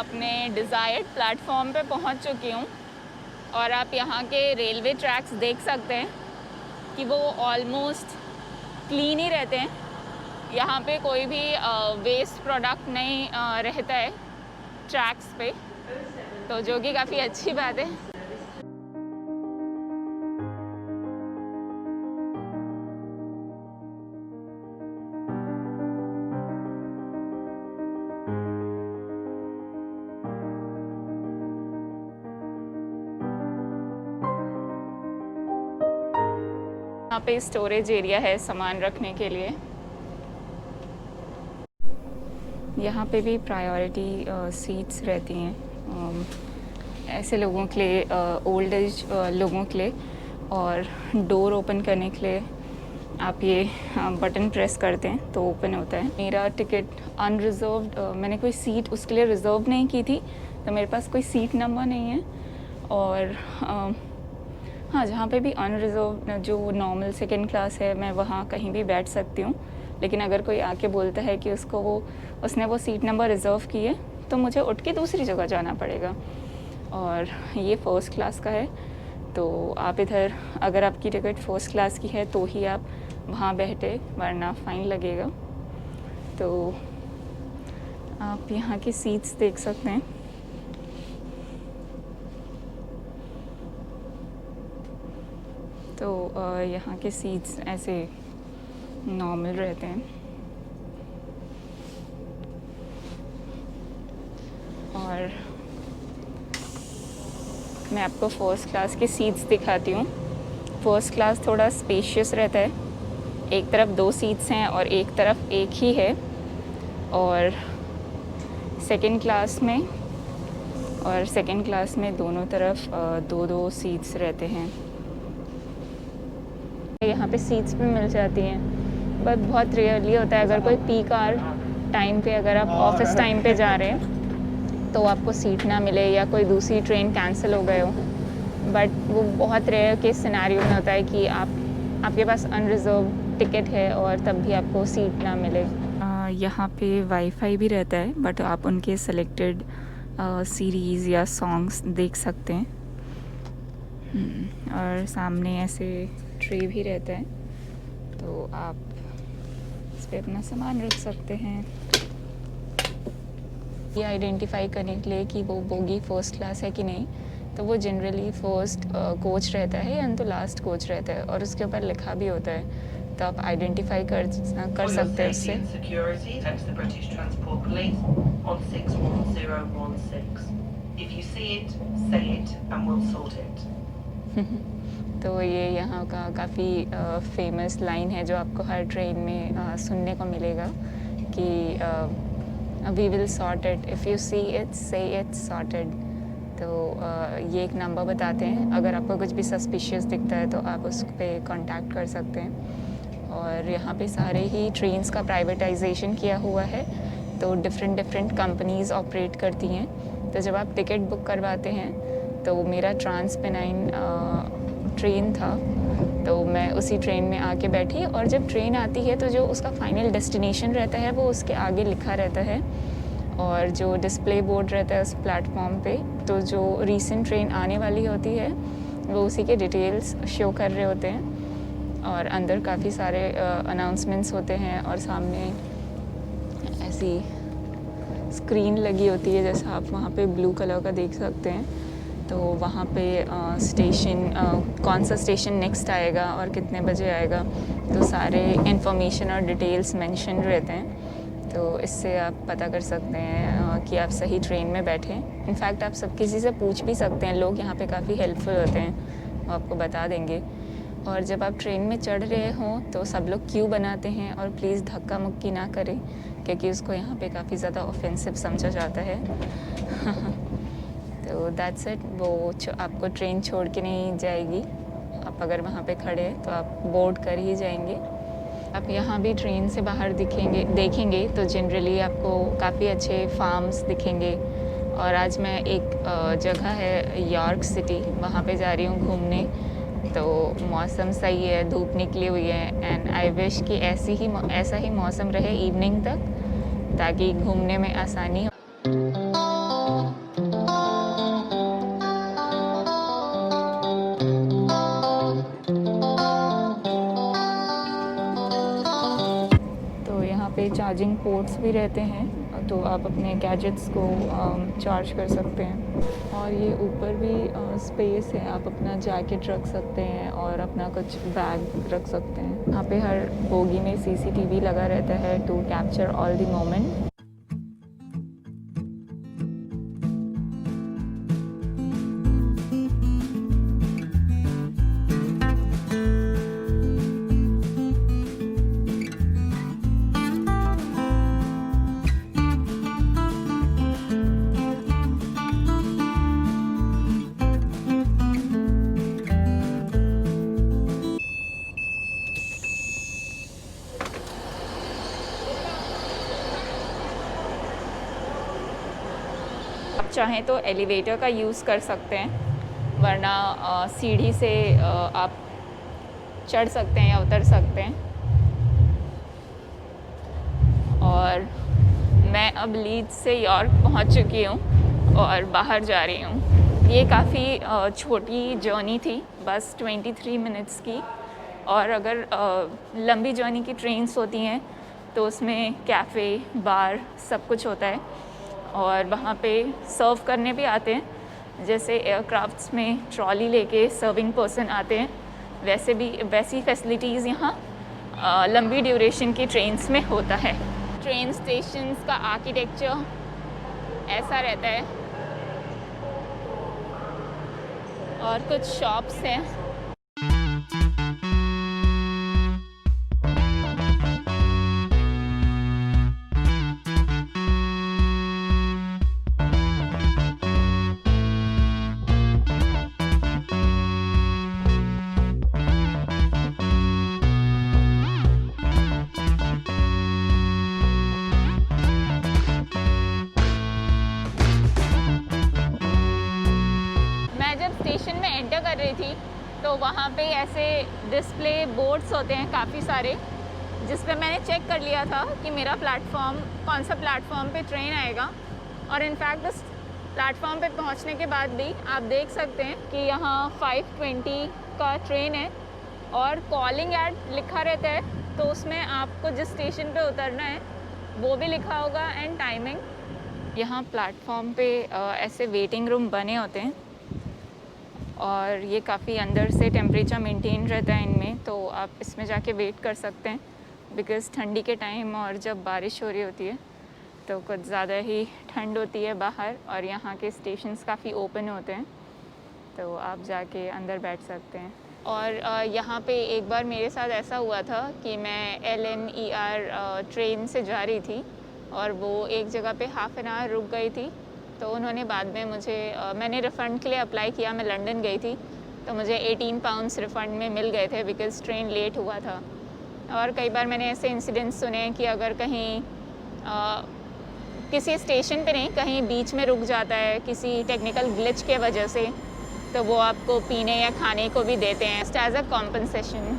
अपने desired platform पे पहुंच चुकी हूँ और आप यहाँ के रेलवे ट्रैक्स देख सकते हैं कि वो ऑलमोस्ट क्लीन ही रहते हैं। यहाँ पे कोई भी वेस्ट प्रोडक्ट नहीं रहता है ट्रैक्स पे, तो जो कि काफ़ी अच्छी बात है। यहाँ पे स्टोरेज एरिया है सामान रखने के लिए। यहाँ पे भी प्रायोरिटी सीट्स रहती हैं ऐसे लोगों के लिए, ओल्ड एज लोगों के लिए। और डोर ओपन करने के लिए आप ये बटन प्रेस करते हैं तो ओपन होता है। मेरा टिकट अनरिजर्व्ड, मैंने कोई सीट उसके लिए रिज़र्व नहीं की थी, तो मेरे पास कोई सीट नंबर नहीं है। और हाँ, जहाँ पे भी अनरिजर्व जो नॉर्मल सेकंड क्लास है, मैं वहाँ कहीं भी बैठ सकती हूँ। लेकिन अगर कोई आके बोलता है कि उसने वो सीट नंबर रिज़र्व की है, तो मुझे उठ के दूसरी जगह जाना पड़ेगा। और ये फ़र्स्ट क्लास का है, तो आप इधर, अगर आपकी टिकट फ़र्स्ट क्लास की है तो ही आप वहाँ बैठे, वरना फ़ाइन लगेगा। तो आप यहाँ की सीट्स देख सकते हैं। तो यहाँ के सीट्स ऐसे नॉर्मल रहते हैं। और मैं आपको फ़र्स्ट क्लास की सीट्स दिखाती हूँ। फ़र्स्ट क्लास थोड़ा स्पेशियस रहता है, एक तरफ 2 सीट्स हैं और एक तरफ एक ही है। और सेकंड क्लास में दोनों तरफ 2-2 सीट्स रहते हैं। यहाँ पे सीट्स भी मिल जाती हैं, बट बहुत रेयरली होता है। अगर कोई पीक आवर टाइम पे, अगर आप ऑफिस टाइम पे जा रहे हैं तो आपको सीट ना मिले, या कोई दूसरी ट्रेन कैंसिल हो गए हो। बट वो बहुत रेयर के सिनेरियो में होता है कि आपके पास अनरिजर्व टिकट है और तब भी आपको सीट ना मिले। यहाँ पे वाईफाई भी रहता है, बट आप उनके सेलेक्टेड सीरीज़ या सॉन्ग्स देख सकते हैं। और सामने ऐसे ट्रे भी रहता है, तो आप इस पे अपना सामान रख सकते हैं। ये आइडेंटिफाई करने के लिए कि वो बोगी फ़र्स्ट क्लास है कि नहीं, तो वो जनरली फर्स्ट कोच रहता है या तो लास्ट कोच रहता है, और उसके ऊपर लिखा भी होता है, तो आप आइडेंटिफाई कर सकते हैं उससे। तो ये यहाँ का काफ़ी फेमस लाइन है जो आपको हर ट्रेन में सुनने को मिलेगा कि we will sort it, if you see it say it's sorted. तो ये एक नंबर बताते हैं, अगर आपको कुछ भी सस्पिशियस दिखता है तो आप उस पर कांटेक्ट कर सकते हैं। और यहाँ पे सारे ही ट्रेन्स का प्राइवेटाइजेशन किया हुआ है, तो डिफरेंट कंपनीज़ ऑपरेट करती हैं। तो जब आप टिकट बुक करवाते हैं, तो मेरा ट्रांसपेनाइन ट्रेन था, तो मैं उसी ट्रेन में आके बैठी, और जब ट्रेन आती है तो जो उसका फाइनल डेस्टिनेशन रहता है वो उसके आगे लिखा रहता है, और जो डिस्प्ले बोर्ड रहता है उस प्लेटफॉर्म पे, तो जो रीसेंट ट्रेन आने वाली होती है वो उसी के डिटेल्स शो कर रहे होते हैं। और अंदर काफ़ी सारे अनाउंसमेंट्स होते हैं, और सामने ऐसी स्क्रीन लगी होती है, जैसा आप वहाँ पे ब्लू कलर का देख सकते हैं। तो वहाँ पे स्टेशन, कौन सा स्टेशन नेक्स्ट आएगा और कितने बजे आएगा, तो सारे इन्फॉर्मेशन और डिटेल्स मेंशन रहते हैं। तो इससे आप पता कर सकते हैं कि आप सही ट्रेन में बैठे। इनफैक्ट आप सब किसी से पूछ भी सकते हैं, लोग यहाँ पे काफ़ी हेल्पफुल होते हैं, वो आपको बता देंगे। और जब आप ट्रेन में चढ़ रहे हों तो सब लोग क्यू बनाते हैं, और प्लीज़ धक्का मुक्की ना करें, क्योंकि उसको यहाँ पे काफ़ी ज़्यादा ऑफेंसिव समझा जाता है। तो दैट्स इट, वो आपको ट्रेन छोड़ के नहीं जाएगी। आप अगर वहाँ पे खड़े हैं तो आप बोर्ड कर ही जाएंगे। आप यहाँ भी ट्रेन से बाहर देखेंगे तो जनरली आपको काफ़ी अच्छे फार्म्स दिखेंगे। और आज मैं एक जगह है यॉर्क सिटी, वहाँ पे जा रही हूँ घूमने। तो मौसम सही है, धूप निकली हुई है, एंड आई विश कि ऐसा ही मौसम रहे इवनिंग तक, ताकि घूमने में आसानी हो। चार्जिंग पोर्ट्स भी रहते हैं, तो आप अपने गैजेट्स को चार्ज कर सकते हैं। और ये ऊपर भी स्पेस है, आप अपना जैकेट रख सकते हैं और अपना कुछ बैग रख सकते हैं। यहाँ पे हर बोगी में CCTV लगा रहता है to capture all the moment. आप चाहें तो एलिवेटर का यूज़ कर सकते हैं, वरना सीढ़ी से आप चढ़ सकते हैं या उतर सकते हैं। और मैं अब लीड्स से यॉर्क पहुंच चुकी हूं और बाहर जा रही हूं। ये काफ़ी छोटी जर्नी थी, बस 23 मिनट्स की। और अगर लंबी जर्नी की ट्रेन्स होती हैं तो उसमें कैफ़े, बार सब कुछ होता है और वहाँ पे सर्व करने भी आते हैं। जैसे एयरक्राफ्ट्स में ट्रॉली लेके सर्विंग पर्सन आते हैं, वैसी फैसिलिटीज़ यहाँ लंबी ड्यूरेशन की ट्रेन्स में होता है। ट्रेन स्टेशंस का आर्किटेक्चर ऐसा रहता है और कुछ शॉप्स हैं। स्टेशन में एंटर कर रही थी तो वहाँ पे ऐसे डिस्प्ले बोर्ड्स होते हैं काफ़ी सारे, जिस पे मैंने चेक कर लिया था कि मेरा प्लेटफॉर्म कौन सा प्लेटफॉर्म पे ट्रेन आएगा। और इनफैक्ट उस प्लेटफॉर्म पे पहुँचने के बाद भी आप देख सकते हैं कि यहाँ 5:20 का ट्रेन है और कॉलिंग एट लिखा रहता है, तो उसमें आपको जिस स्टेशन पे उतरना है वो भी लिखा होगा एंड टाइमिंग। यहाँ प्लेटफॉर्म पे ऐसे वेटिंग रूम बने होते हैं और ये काफ़ी अंदर से टेम्परेचर मेंटेन रहता है इनमें, तो आप इसमें जाके वेट कर सकते हैं। बिकॉज़ ठंडी के टाइम और जब बारिश हो रही होती है तो कुछ ज़्यादा ही ठंड होती है बाहर, और यहाँ के स्टेशंस काफ़ी ओपन होते हैं, तो आप जाके अंदर बैठ सकते हैं। और यहाँ पे एक बार मेरे साथ ऐसा हुआ था कि मैं LNER ट्रेन से जा रही थी और वो एक जगह पे हाफ़ एन आवर रुक गई थी, तो उन्होंने बाद में मुझे मैंने रिफ़ंड के लिए अप्लाई किया। मैं लंदन गई थी तो मुझे 18 पाउंड्स रिफ़ंड में मिल गए थे बिकॉज़ ट्रेन लेट हुआ था। और कई बार मैंने ऐसे इंसिडेंट्स सुने हैं कि अगर कहीं किसी स्टेशन पे नहीं, कहीं बीच में रुक जाता है किसी टेक्निकल ग्लिच के वजह से, तो वो आपको पीने या खाने को भी देते हैं एज़ अ कॉम्पनसेशन।